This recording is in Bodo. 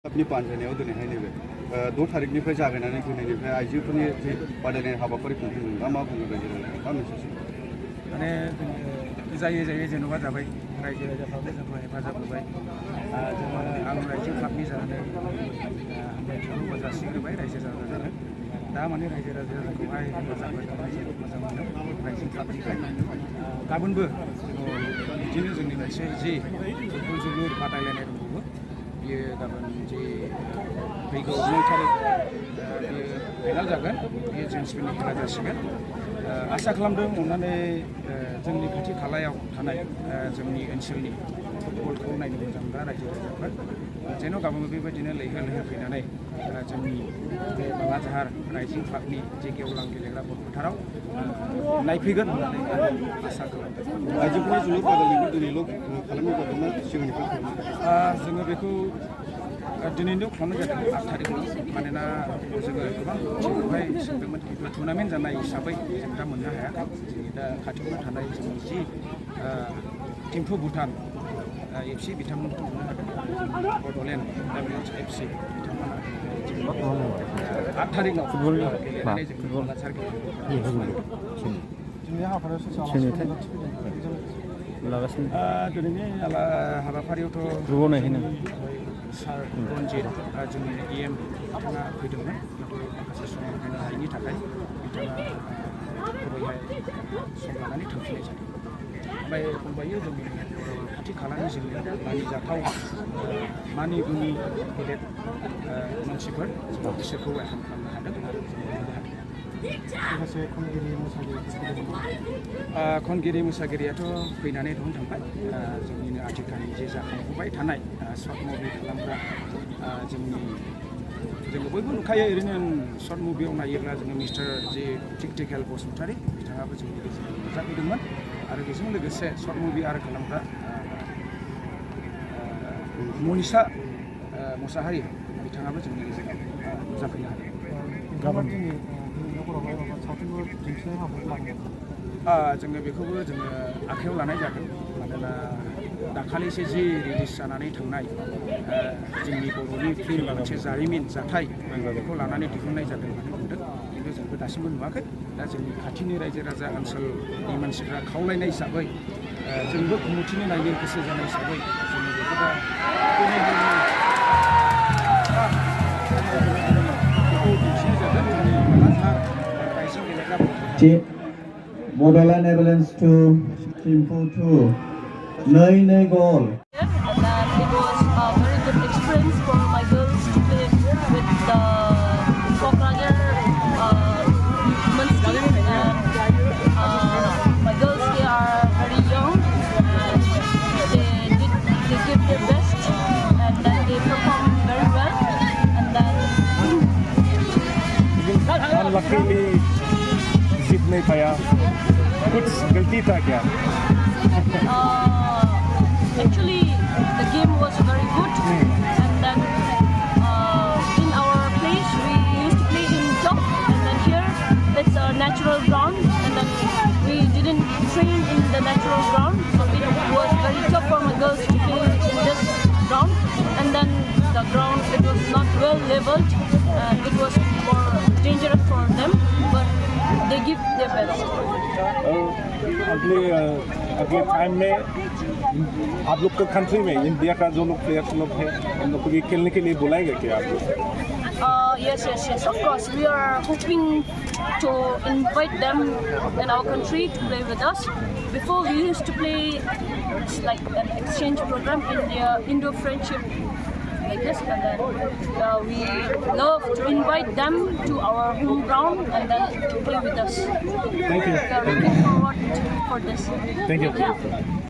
अपनी पांजानायाव दिनैहाय नैबे 2 थारिखनिफ्राय जागायनानै दिनैनिफ्राय आइजोफोरनि जे बादायनाय हाबाफारि खुंफुंदों मा बुङो रायजो राजाफ्रा मा मेसेज माने जायै जेन'बा जाबाय रायजो राजाफ्राबो जोंखौ हेफाजाब होबाय जोङो आं रायजो क्लाबनि जानानै हामलायथिखौ जासिग्रोबाय रायजो राजानो दा माने रायजो राजाखौहाय हेफाजाब होनानै जोबोद मोजां मोनो रायजो क्लाबनिफ्राय गाबोनबो बिदिनो जोंनि मोनसे जि फुटबल जोलुर बादायलायनाय दंबावो बियो गाबोन जे फैगौ 9 थारिख बियो फाइनाल जागोन बियो जेन्ट्सफोरनि खेला जासिगोन आसा खालामदों अननानै जोंनि खाथि खालायाव थानाय जोंनि ओनसोलनि फुटबलखौ नायनो मोजां मोनग्रा रायजो राजाफोर जेन' गाबोन बेबायदिनो लैहोर लैहोर फैनानै जोंनि बे बालाझार राइजिं क्लाबनि जे गेवलां गेलेग्रा बल फोथाराव नायफैगोन होननानै आसा खालामदों। आइजोफोरनि जोलुर बादायनायखौ दिनैल' खालामनाय जादोंना सिगांनिफ्राय खालामनाय जोङो बेखौ दिनैनो खालामनाय जादों 8 थारिखआव मानोना जोङो गोबां टिमखौहाय सोंदोंमोन खिन्थु टुर्नामेन्ट जानाय हिसाबै जों दा मोननो हायाखै जोंनि दा खाथियावनो थानाय जोंनि जि थिम्फु भुटान FC बिथांमोनखौ मोननो हादों बड'लेण्ड WHFC बिथांमोना 8 थारिखआव गेलेनानै जों बालाझार दिनैनि हाबाफारियावथ' सार रन्जित जोंनि EM बिथाङा फैदोंमोन खिन्थु माखासे सम होनो हायैनि थाखाय बिथाङा गुबैहाय सम लानानै थांफिननाय जादों ओमफ्राय फंबायो जोंनि खाथि खालानि जोंनि मानिजाथाव मानि गुनि गेदेर मानसिफोर बिसोरखौ वेलकाम खालामनो हादों आरो जों खनगिरि मोसागिरियाथ' फैनानै दं थांबाय जोंनिनो आथिखालनि जे जाखांफुबाय थानाय सर्ट मुभि खालामग्रा जोङो बयबो नुखायो ओरैनो सर्ट मुभियाव नायोब्ला जोङो मिस्टार जे टिकटिकेल बसुमतारी बिथाङाबो जोंनि गेजेराव नुजाफैदोंमोन आरो बेजों लोगोसे सर्ट मुभि आरो खालामग्रा मनिषा मुसाहारि बिथाङाबो जोंनि गेजेराव नुजाफैनो हादों। जोङो बेखौबो जोङो आखायाव लानाय जादों मानोना दाखालिसो जि रिलिज जानानै थांनाय जोंनि बर'नि फिल्म मोनसे जारिमिन जाथाय बेखौ लानानै दिहुननाय जादों होननानै बुंदों खिन्थु जोंबो दासिमबो नुवाखै दा जोंनि खाथिनि रायजो राजा ओनसोलनि मानसिफ्रा खावलायनाय हिसाबै जोंबो कमिटिनि नायनो गोसो जानाय हिसाबै जोङो बेखौ दा दिन्थिनाय जादों जोंनि बालाझार राइजिं गेलेग्रा Bordaland Avalanche 2, Thimphu 2, 2 goal. And it was a very good experience for my girls to play with the Kokrajhar women's team. And my girls, they are very young and they give their best and then they perform very well. And then unluckily जीत नहीं पाया कुछ गलती था क्या actually the game was very good and then in our place we used to play in top and then here it's a natural ground and then we didn't train in the natural ground so it was very tough for my girls to play in this ground and then the ground it was not well leveled and it was more dangerous for them but they give their best. अगले टाइम में आप लोग के कंट्री में इंडिया का जो लोग प्लेयर्स लोग हैं उन लोग को भी खेलने के लिए बुलाएंगे क्या आप लोग? Yes, of course. We are hoping to invite them in our country to play with us. Before we used to play like an exchange program in the Indo-friendship like this, and then we love to invite them to our home ground and then to play with us. Thank you. We are looking forward for this. Thank you. Yeah.